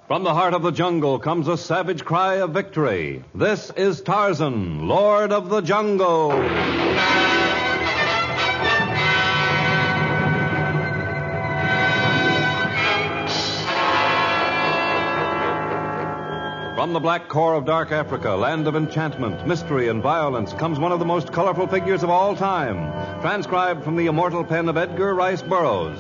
From the heart of the jungle comes a savage cry of victory. This is Tarzan, Lord of the Jungle. From the black core of dark Africa, land of enchantment, mystery, and violence, comes one of the most colorful figures of all time, transcribed from the immortal pen of Edgar Rice Burroughs.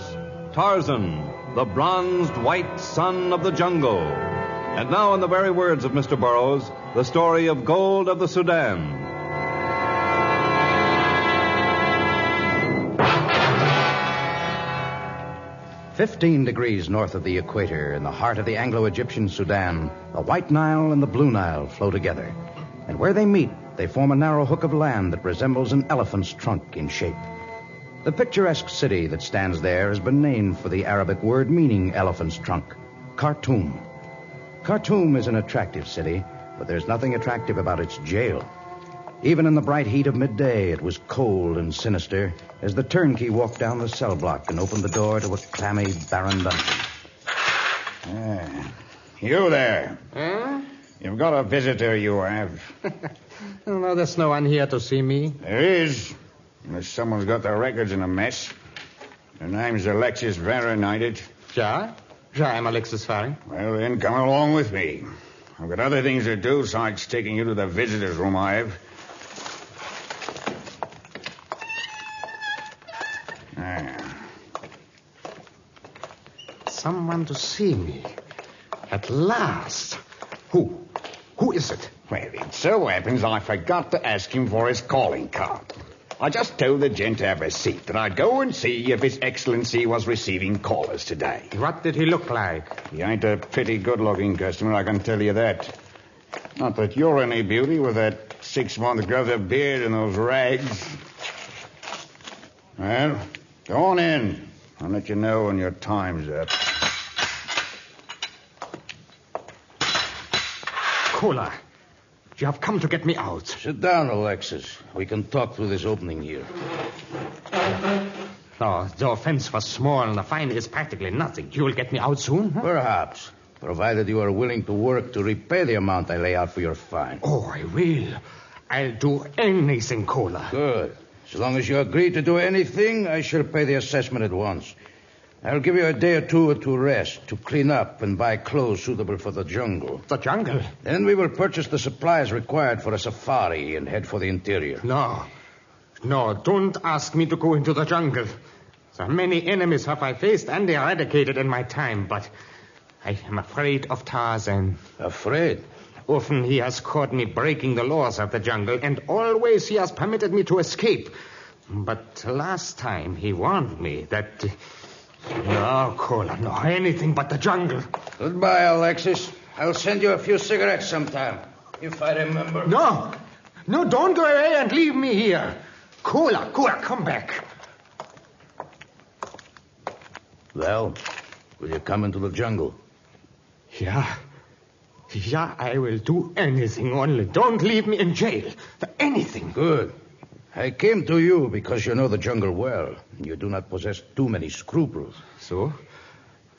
Tarzan, the bronzed white son of the jungle. And now, in the very words of Mr. Burroughs, the story of Gold of the Sudan. "15 degrees north of the equator, in the heart of the Anglo-Egyptian Sudan, the White Nile and the Blue Nile flow together. And where they meet, they form a narrow hook of land that resembles an elephant's trunk in shape. The picturesque city that stands there has been named for the Arabic word meaning elephant's trunk, Khartoum. Khartoum is an attractive city, but there's nothing attractive about its jail. Even in the bright heat of midday, it was cold and sinister as the turnkey walked down the cell block and opened the door to a clammy, barren dungeon. You there. Huh? You've got a visitor, you have. No, there's no one here to see me. There is. Unless someone's got their records in a mess. Your name's Alexis Varenited. Ja, I'm Alexis Varren. Well, then, come along with me. I've got other things to do besides taking you to the visitor's room I have. Someone to see me. At last. Who? Who is it? Well, it so happens I forgot to ask him for his calling card. I just told the gent to have a seat, that I'd go and see if His Excellency was receiving callers today. What did he look like? He ain't a pretty good-looking customer, I can tell you that. Not that you're any beauty with that 6-month growth of beard and those rags. Well, go on in. I'll let you know when your time's up. Cola, you have come to get me out. Sit down, Alexis. We can talk through this opening here. Oh, the offense was small and the fine is practically nothing. You will get me out soon? Huh? Perhaps, provided you are willing to work to repay the amount I lay out for your fine. Oh, I will. I'll do anything, Cola. Good. So long as you agree to do anything, I shall pay the assessment at once. I'll give you a day or two to rest, to clean up, and buy clothes suitable for the jungle. The jungle? Then we will purchase the supplies required for a safari and head for the interior. No, don't ask me to go into the jungle. So many enemies have I faced and eradicated in my time, but I am afraid of Tarzan. Afraid? Often he has caught me breaking the laws of the jungle, and always he has permitted me to escape. But last time he warned me that... No, Cola, no, anything but the jungle. Goodbye, Alexis. I'll send you a few cigarettes sometime, if I remember. No, don't go away and leave me here. Cola, come back. Well, will you come into the jungle? Yeah, I will do anything, only don't leave me in jail. Anything. Good. I came to you because you know the jungle well. You do not possess too many scruples. So,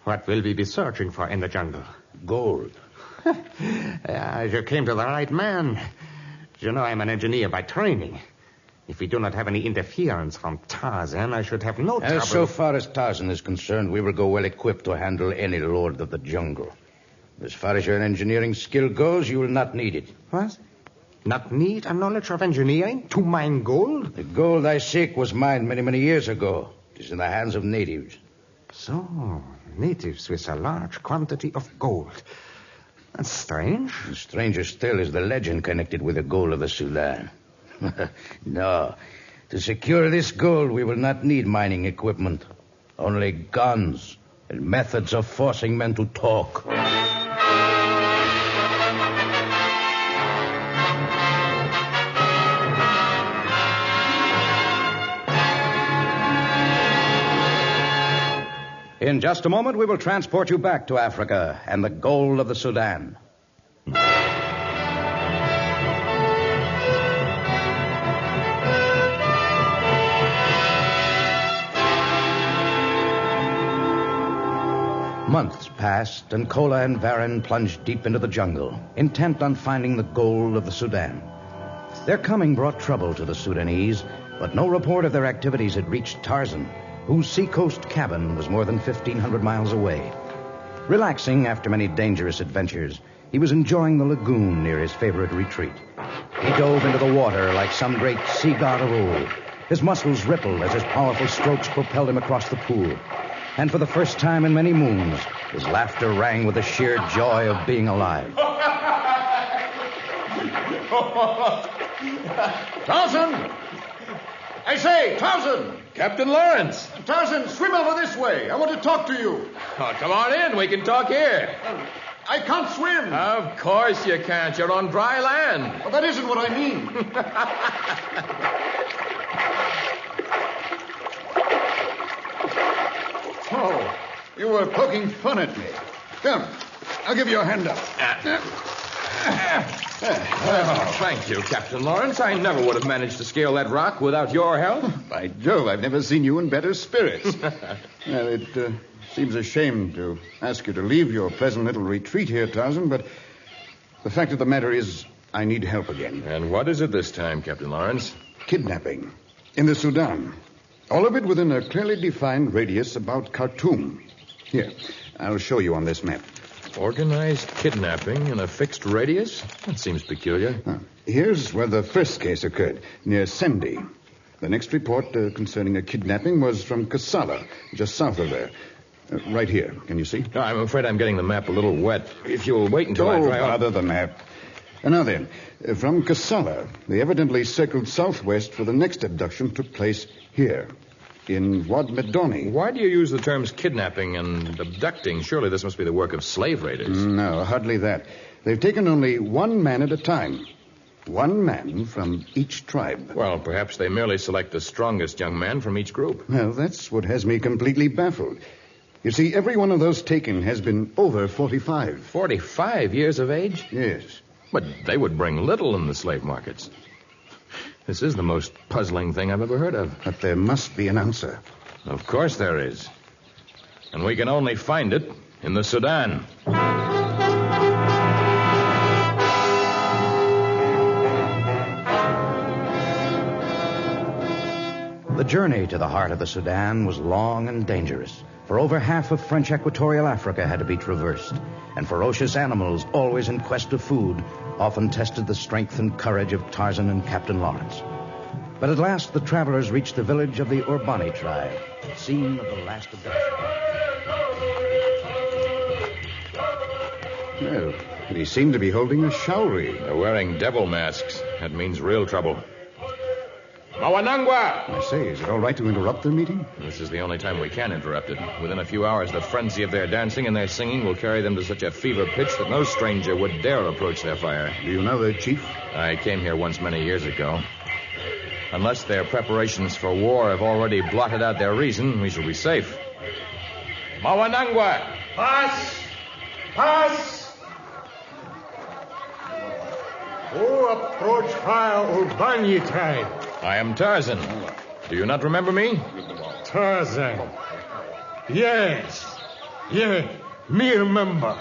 what will we be searching for in the jungle? Gold. You came to the right man. You know, I'm an engineer by training. If we do not have any interference from Tarzan, I should have no trouble. So far as Tarzan is concerned, we will go well equipped to handle any lord of the jungle. As far as your engineering skill goes, you will not need it. What? Not need a knowledge of engineering to mine gold? The gold I seek was mined many, many years ago. It is in the hands of natives. So, natives with a large quantity of gold. That's strange. And stranger still is the legend connected with the gold of the Sudan. No. To secure this gold, we will not need mining equipment. Only guns and methods of forcing men to talk. In just a moment, we will transport you back to Africa and the gold of the Sudan. Months passed, and Kola and Varen plunged deep into the jungle, intent on finding the gold of the Sudan. Their coming brought trouble to the Sudanese, but no report of their activities had reached Tarzan, whose seacoast cabin was more than 1,500 miles away. Relaxing after many dangerous adventures, he was enjoying the lagoon near his favorite retreat. He dove into the water like some great sea god of old. His muscles rippled as his powerful strokes propelled him across the pool. And for the first time in many moons, his laughter rang with the sheer joy of being alive. Tarzan! I say, Tarzan! Captain Lawrence! Tarzan, swim over this way. I want to talk to you. Oh, come on in. We can talk here. I can't swim. Of course you can't. You're on dry land. Well, that isn't what I mean. Oh, you were poking fun at me. Come, I'll give you a hand up. Thank you, Captain Lawrence. I never would have managed to scale that rock without your help. By Jove, I've never seen you in better spirits. Well, it seems a shame to ask you to leave your pleasant little retreat here, Tarzan, but the fact of the matter is I need help again. And what is it this time, Captain Lawrence? Kidnapping in the Sudan. All of it within a clearly defined radius about Khartoum. Here, I'll show you on this map. Organized kidnapping in a fixed radius? That seems peculiar. Here's where the first case occurred, near Sendi. The next report concerning a kidnapping was from Kassala, just south of there. Right here. Can you see? No, I'm afraid I'm getting the map a little wet. If you'll wait until I dry bother the map. Now then, from Kassala, they evidently circled southwest for the next abduction took place here, in Wad Medoni. Why do you use the terms kidnapping and abducting? Surely this must be the work of slave raiders. No, hardly that. They've taken only one man at a time. One man from each tribe. Well, perhaps they merely select the strongest young man from each group. Well, that's what has me completely baffled. You see, every one of those taken has been over 45. 45 years of age? Yes. But they would bring little in the slave markets. This is the most puzzling thing I've ever heard of. But there must be an answer. Of course there is. And we can only find it in the Sudan. The journey to the heart of the Sudan was long and dangerous, for over half of French equatorial Africa had to be traversed, and ferocious animals, always in quest of food, often tested the strength and courage of Tarzan and Captain Lawrence. But at last the travelers reached the village of the Urbani tribe, scene of the last abduction. Well, they seem to be holding a showery. They're wearing devil masks. That means real trouble. Mawanangwa! I say, is it all right to interrupt their meeting? This is the only time we can interrupt it. Within a few hours, the frenzy of their dancing and their singing will carry them to such a fever pitch that no stranger would dare approach their fire. Do you know their chief? I came here once many years ago. Unless their preparations for war have already blotted out their reason, we shall be safe. Mawanangwa! Pass! Pass! Who approach fire Urbani tribe? I am Tarzan. Do you not remember me? Tarzan. Yes. Yeah, me remember.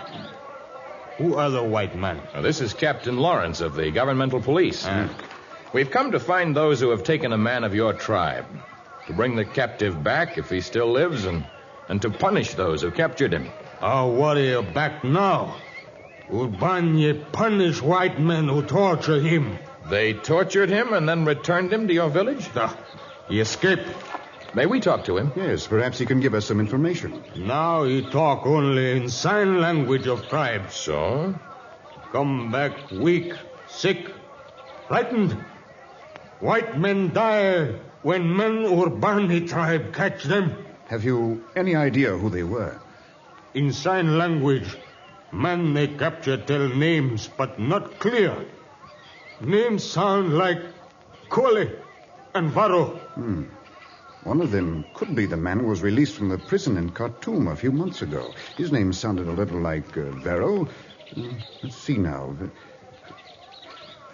Who are the white men? Now, this is Captain Lawrence of the governmental police. We've come to find those who have taken a man of your tribe, to bring the captive back if he still lives, and to punish those who captured him. Our warrior back now. Urbani punish white men who torture him. They tortured him and then returned him to your village? He escaped. May we talk to him? Yes, perhaps he can give us some information. Now he talk only in sign language of tribes. So? Come back weak, sick, frightened. White men die when men Urbani tribe catch them. Have you any idea who they were? In sign language, men they capture tell names, but not clear. Names sound like Kole and Varo. One of them could be the man who was released from the prison in Khartoum a few months ago. His name sounded a little like Vero. Let's see now.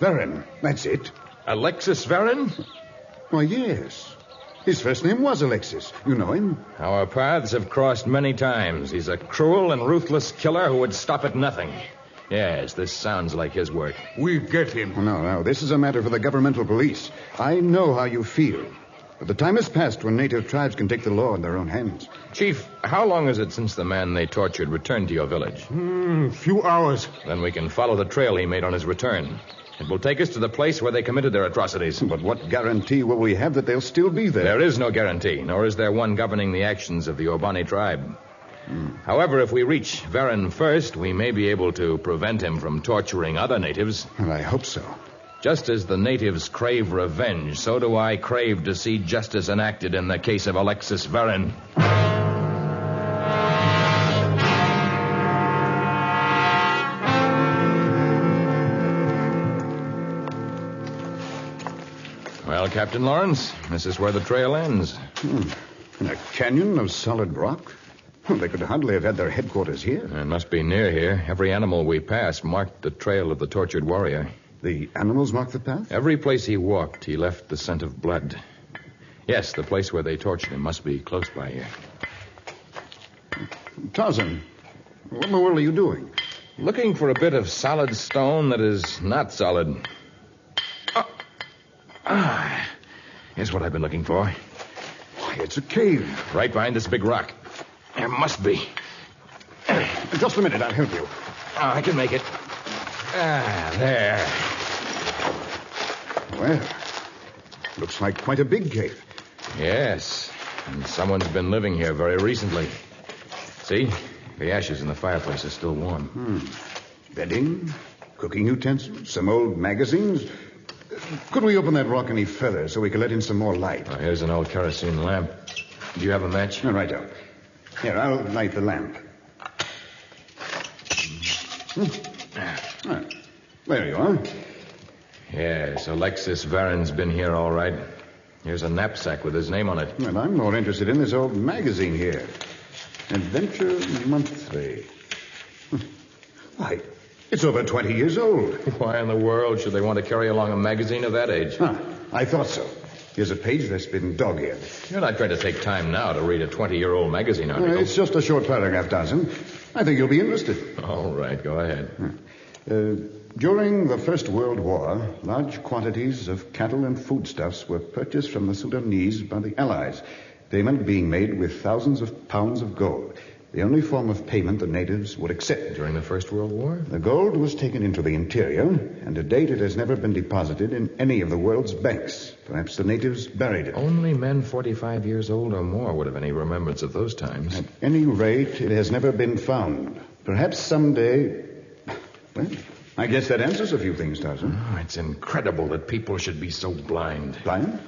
Varen, that's it. Alexis Varen? Why, yes. His first name was Alexis. You know him? Our paths have crossed many times. He's a cruel and ruthless killer who would stop at nothing. Yes, this sounds like his work. We get him. No. This is a matter for the governmental police. I know how you feel. But the time has passed when native tribes can take the law in their own hands. Chief, how long is it since the man they tortured returned to your village? Few hours. Then we can follow the trail he made on his return. It will take us to the place where they committed their atrocities. But what guarantee will we have that they'll still be there? There is no guarantee, nor is there one governing the actions of the Obani tribe. However, if we reach Varen first, we may be able to prevent him from torturing other natives. Well, I hope so. Just as the natives crave revenge, so do I crave to see justice enacted in the case of Alexis Varen. Well, Captain Lawrence, this is where the trail ends. In a canyon of solid rock? Well, they could hardly have had their headquarters here. It must be near here. Every animal we passed marked the trail of the tortured warrior. The animals marked the path? Every place he walked, he left the scent of blood. Yes, the place where they tortured him must be close by here. Tarzan, what in the world are you doing? Looking for a bit of solid stone that is not solid. Here's what I've been looking for. Why, it's a cave. Right behind this big rock. There must be. Just a minute, I'll help you. I can make it. There. Well, looks like quite a big cave. Yes, and someone's been living here very recently. See? The ashes in the fireplace are still warm. Bedding, cooking utensils, some old magazines. Could we open that rock any further so we could let in some more light? Oh, here's an old kerosene lamp. Do you have a match? Right out. Here, I'll light the lamp. There you are. Yes, Alexis Varen's been here all right. Here's a knapsack with his name on it. Well, I'm more interested in this old magazine here. Adventure Monthly. Why, it's over 20 years old. Why in the world should they want to carry along a magazine of that age? I thought so. Here's a page that's been dog-eared. You're not going to take time now to read a 20-year-old magazine article. It's just a short paragraph, Tarzan. I think you'll be interested. All right, go ahead. During the First World War, large quantities of cattle and foodstuffs were purchased from the Sudanese by the Allies, payment being made with thousands of pounds of gold, the only form of payment the natives would accept. During the First World War? The gold was taken into the interior, and to date it has never been deposited in any of the world's banks. Perhaps the natives buried it. Only men 45 years old or more would have any remembrance of those times. At any rate, it has never been found. Perhaps someday... Well, I guess that answers a few things, Tarzan. Oh, it's incredible that people should be so blind. Blind?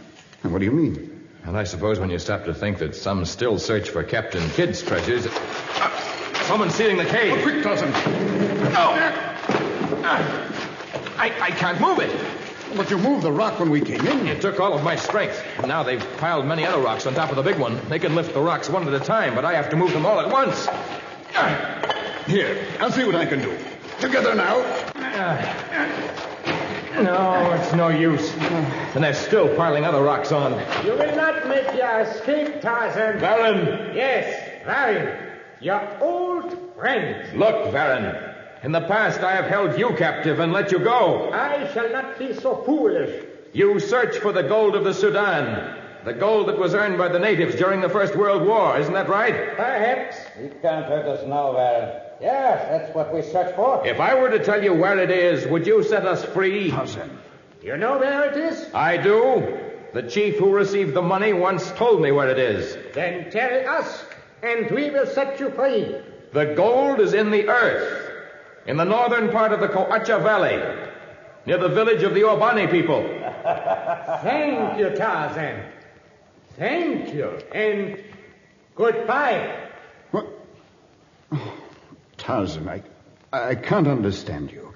And what do you mean? And I suppose when you stop to think that some still search for Captain Kidd's treasures... someone's sealing the cave. Oh, quick, Tarzan. I can't move it. But you moved the rock when we came in. It took all of my strength. Now they've piled many other rocks on top of the big one. They can lift the rocks one at a time, but I have to move them all at once. Here, I'll see what I can do. Together now. No, it's no use. And they're still piling other rocks on. You will not make your escape, Tarzan. Varen! Yes, Varen. Your old friend. Look, Varen. In the past, I have held you captive and let you go. I shall not be so foolish. You search for the gold of the Sudan. The gold that was earned by the natives during the First World War. Isn't that right? Perhaps. You can't hurt us now, Varen. Yes, that's what we search for. If I were to tell you where it is, would you set us free? Tarzan. You know where it is? I do. The chief who received the money once told me where it is. Then tell us, and we will set you free. The gold is in the earth, in the northern part of the Coacha Valley, near the village of the Obani people. Thank you, Tarzan. Thank you, and goodbye. What? Oh, Tarzan, I can't understand you.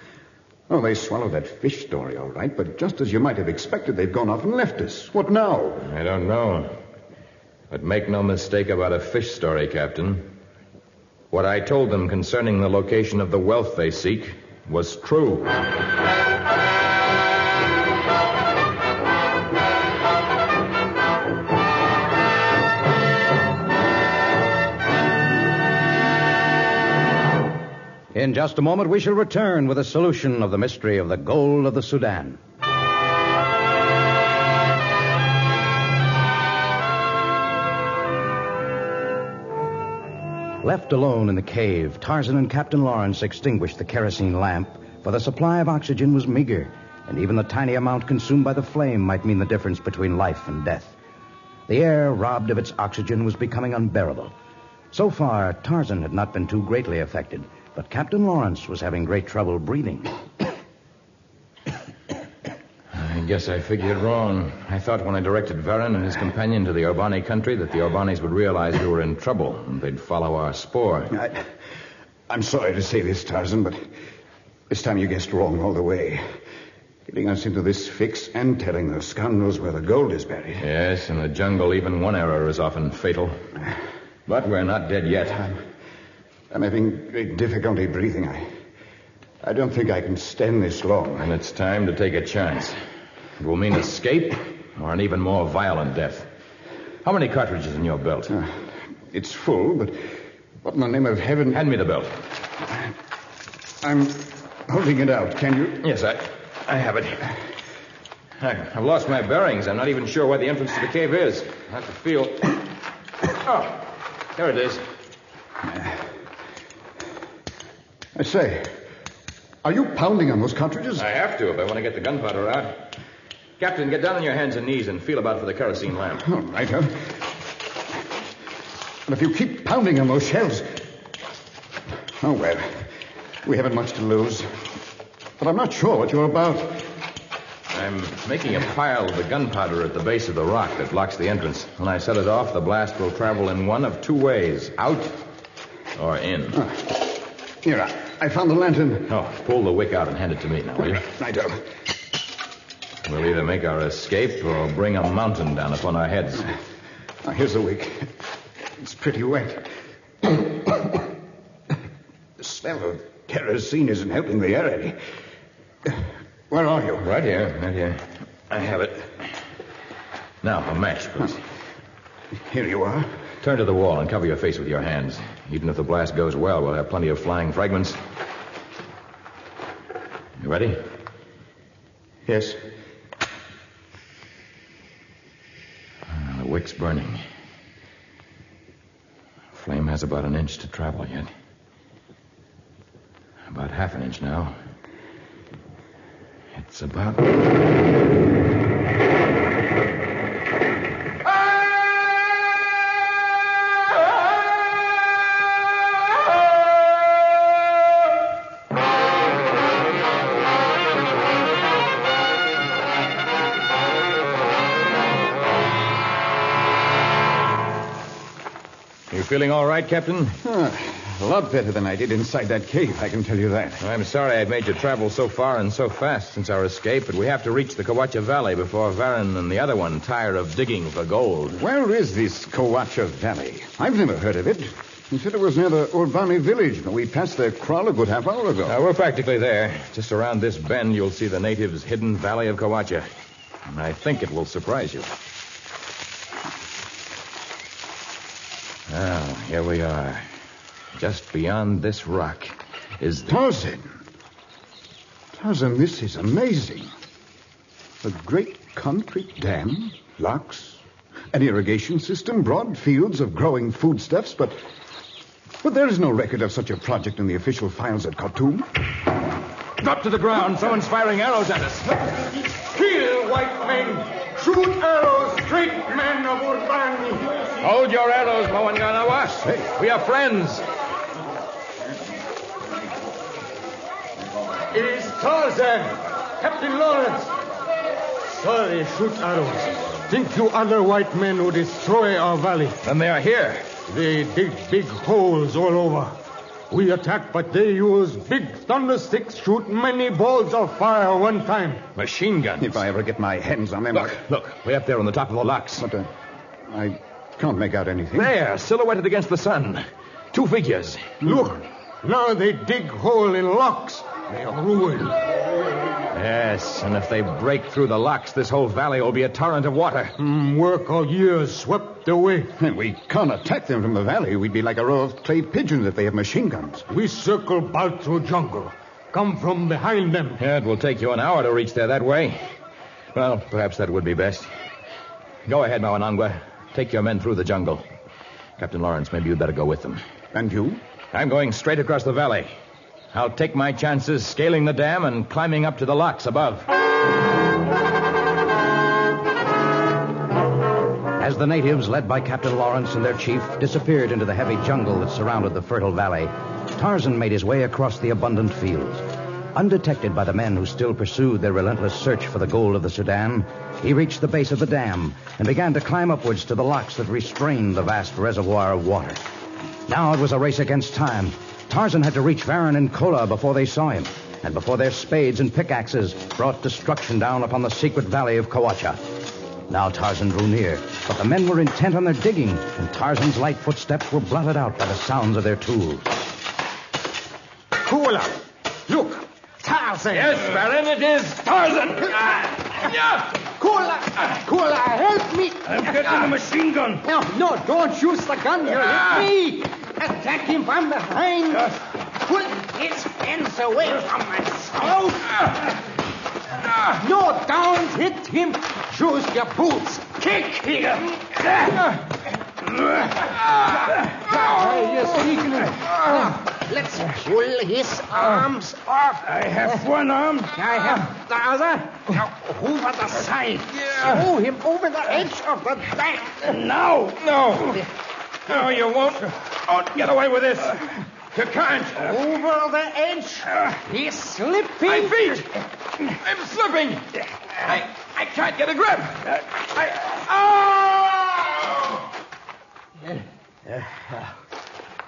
Oh, they swallowed that fish story, all right, but just as you might have expected, they've gone off and left us. What now? I don't know. But make no mistake about a fish story, Captain. What I told them concerning the location of the wealth they seek was true. In just a moment, we shall return with a solution of the mystery of the gold of the Sudan. Left alone in the cave, Tarzan and Captain Lawrence extinguished the kerosene lamp, for the supply of oxygen was meager, and even the tiny amount consumed by the flame might mean the difference between life and death. The air, robbed of its oxygen, was becoming unbearable. So far, Tarzan had not been too greatly affected, but Captain Lawrence was having great trouble breathing. I guess I figured wrong. I thought when I directed Varan and his companion to the Orbani country that the Orbanis would realize we were in trouble and they'd follow our spoor. I'm sorry to say this, Tarzan, but this time you guessed wrong all the way. Getting us into this fix and telling the scoundrels where the gold is buried. Yes, in the jungle, even one error is often fatal. But we're not dead yet. I'm having great difficulty breathing. I don't think I can stand this long. And it's time to take a chance. It will mean escape or an even more violent death. How many cartridges in your belt? It's full, but what in the name of heaven... Hand me the belt. I'm holding it out. Can you? Yes, I have it. I've lost my bearings. I'm not even sure where the entrance to the cave is. I have to feel... Oh, there it is. I say, are you pounding on those cartridges? I have to if I want to get the gunpowder out. Captain, get down on your hands and knees and feel about for the kerosene lamp. All right, huh? But if you keep pounding on those shells... Oh, well, we haven't much to lose. But I'm not sure what you're about. I'm making a pile of the gunpowder at the base of the rock that blocks the entrance. When I set it off, the blast will travel in one of two ways, out or in. Here, I found the lantern. Oh, pull the wick out and hand it to me now, will you? Righto. We'll either make our escape or bring a mountain down upon our heads. Now, here's the wick. It's pretty wet. The smell of kerosene isn't helping the air any. Where are you? Right here. I have it. Now, a match, please. Here you are. Turn to the wall and cover your face with your hands. Even if the blast goes well, we'll have plenty of flying fragments. You ready? Yes. The wick's burning. Flame has about an inch to travel yet. About half an inch now. It's about... You feeling all right, Captain? A lot better than I did inside that cave, I can tell you that. I'm sorry I made you travel so far and so fast since our escape, but we have to reach the Kawacha Valley before Varan and the other one tire of digging for gold. Where is this Kawacha Valley? I've never heard of it. You said it was near the Urbani village, but we passed their kraal a good half hour ago. We're practically there. Just around this bend, you'll see the natives' hidden valley of Kawacha. And I think it will surprise you. Now, here we are. Just beyond this rock is the... Tarzan, this is amazing. A great concrete dam, locks, an irrigation system, broad fields of growing foodstuffs, but there is no record of such a project in the official files at Khartoum. Drop to the ground. Someone's firing arrows at us. Kill white men. Shoot arrows. Straight men of Urbani. Hold your arrows, Moanganawas. Hey. We are friends. It is Tarzan. Captain Lawrence. Sorry, shoot arrows. Think you other white men would destroy our valley? Then they are here. They dig big holes all over. We attack, but they use big thunder sticks, shoot many balls of fire one time. Machine guns. If I ever get my hands on them... Look, way up there on the top of the locks. But I can't make out anything. There, silhouetted against the sun. Two figures. Look, now they dig hole in locks. They are ruined. Yes, and if they break through the locks, this whole valley will be a torrent of water. Work of years swept the way. We can't attack them from the valley. We'd be like a row of clay pigeons if they have machine guns. We circle back through jungle. Come from behind them. Yeah, it will take you an hour to reach there that way. Well, perhaps that would be best. Go ahead, Mawanangwa. Take your men through the jungle. Captain Lawrence, maybe you'd better go with them. And you? I'm going straight across the valley. I'll take my chances scaling the dam and climbing up to the locks above. As the natives, led by Captain Lawrence and their chief, disappeared into the heavy jungle that surrounded the fertile valley, Tarzan made his way across the abundant fields. Undetected by the men who still pursued their relentless search for the gold of the Sudan, he reached the base of the dam and began to climb upwards to the locks that restrained the vast reservoir of water. Now it was a race against time. Tarzan had to reach Varan and Kola before they saw him, and before their spades and pickaxes brought destruction down upon the secret valley of Kawacha. Now Tarzan drew near, but the men were intent on their digging, and Tarzan's light footsteps were blotted out by the sounds of their tools. Kola! Look! Tarzan! Yes, Baron, it is Tarzan! Kola, help me! I'm getting a machine gun. No, don't use the gun. You'll hit me. Attack him from behind. Pull his hands away from my throat. No, don't hit him. Use your boots. Kick him. You're sneaking him. Now, let's pull his arms off. I have one arm. I have the other. Now, over the side. Throw him over the edge of the bank. Now. No, you won't. Oh, get away with this. You can't. Over the edge. He's slipping. My feet. I'm slipping. I can't get a grip.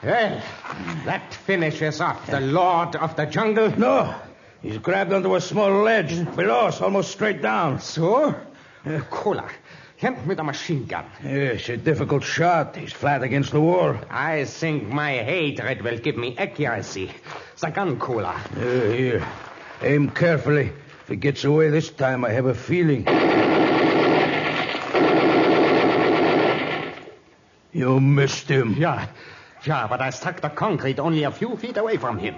Well, that finishes off the Lord of the Jungle. No. He's grabbed onto a small ledge below us, almost straight down. So? Kola, hand me the machine gun. Yes, a difficult shot. He's flat against the wall. I think my hatred will give me accuracy. The gun, Kola. Here. Aim carefully. If he gets away this time, I have a feeling. You missed him. Yeah, but I struck the concrete only a few feet away from him.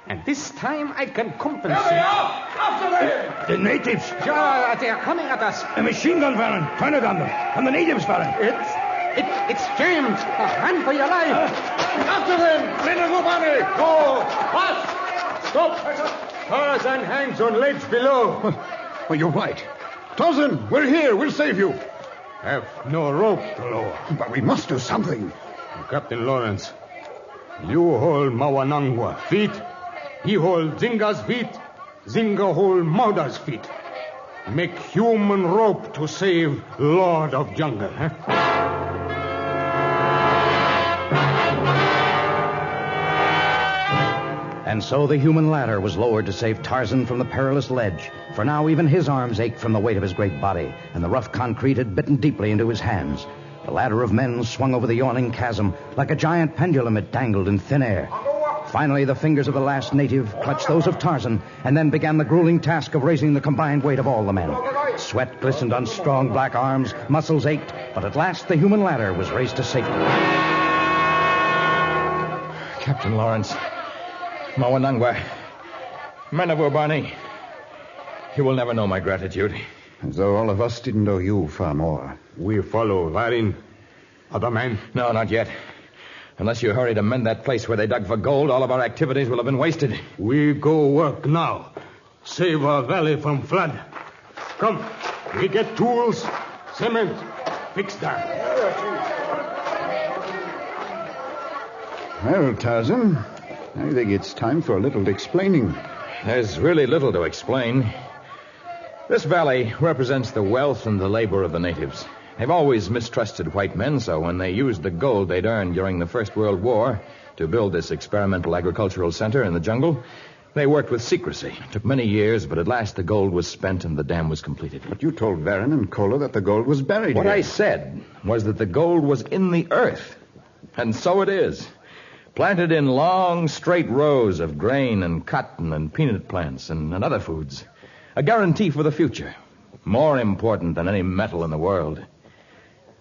And this time I can compensate. After them! The natives. Yeah, they're coming at us. A machine gun, Baron. Turn it on them. On the natives, Baron. It's jammed. Run for your life. After them. Little Gubani. Go. Fast. Stop. Tarzan hangs on ledge below. Well, you're right. Tarzan, we're here. We'll save you. Have no rope to lower. But we must do something. Captain Lawrence, you hold Mawanangwa feet. He hold Zinga's feet. Zinga hold Mauda's feet. Make human rope to save Lord of Jungle, huh? And so the human ladder was lowered to save Tarzan from the perilous ledge, for now even his arms ached from the weight of his great body, and the rough concrete had bitten deeply into his hands. The ladder of men swung over the yawning chasm. Like a giant pendulum, it dangled in thin air. Finally, the fingers of the last native clutched those of Tarzan, and then began the grueling task of raising the combined weight of all the men. Sweat glistened on strong black arms, muscles ached, but at last the human ladder was raised to safety. Captain Lawrence, Mawanangwa, men of Ubani, you will never know my gratitude. As though all of us didn't owe you far more. We follow Varin. Other men? No, not yet. Unless you hurry to mend that place where they dug for gold, all of our activities will have been wasted. We go work now. Save our valley from flood. Come, we get tools, cement, fix that. Well, Tarzan, I think it's time for a little explaining. There's really little to explain. This valley represents the wealth and the labor of the natives. They've always mistrusted white men, so when they used the gold they'd earned during the First World War to build this experimental agricultural center in the jungle, they worked with secrecy. It took many years, but at last the gold was spent and the dam was completed. But you told Varin and Kola that the gold was buried What here. I said was that the gold was in the earth. And so it is. Planted in long, straight rows of grain and cotton and peanut plants and other foods. A guarantee for the future. More important than any metal in the world.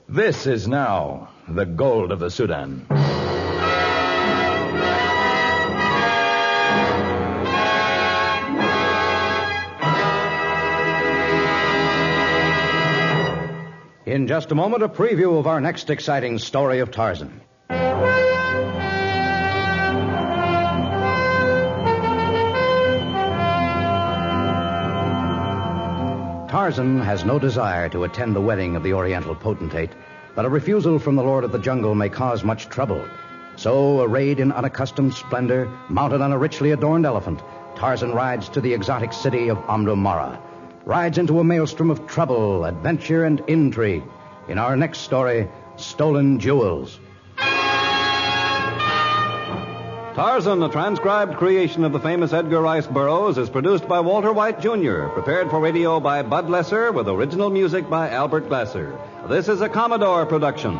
This is now the gold of the Sudan. In just a moment, a preview of our next exciting story of Tarzan. Tarzan has no desire to attend the wedding of the Oriental potentate, but a refusal from the Lord of the Jungle may cause much trouble. So, arrayed in unaccustomed splendor, mounted on a richly adorned elephant, Tarzan rides to the exotic city of Amdumara, rides into a maelstrom of trouble, adventure, and intrigue. In our next story, Stolen Jewels. Tarzan, a transcribed creation of the famous Edgar Rice Burroughs, is produced by Walter White, Jr., prepared for radio by Bud Lesser, with original music by Albert Glasser. This is a Commodore production.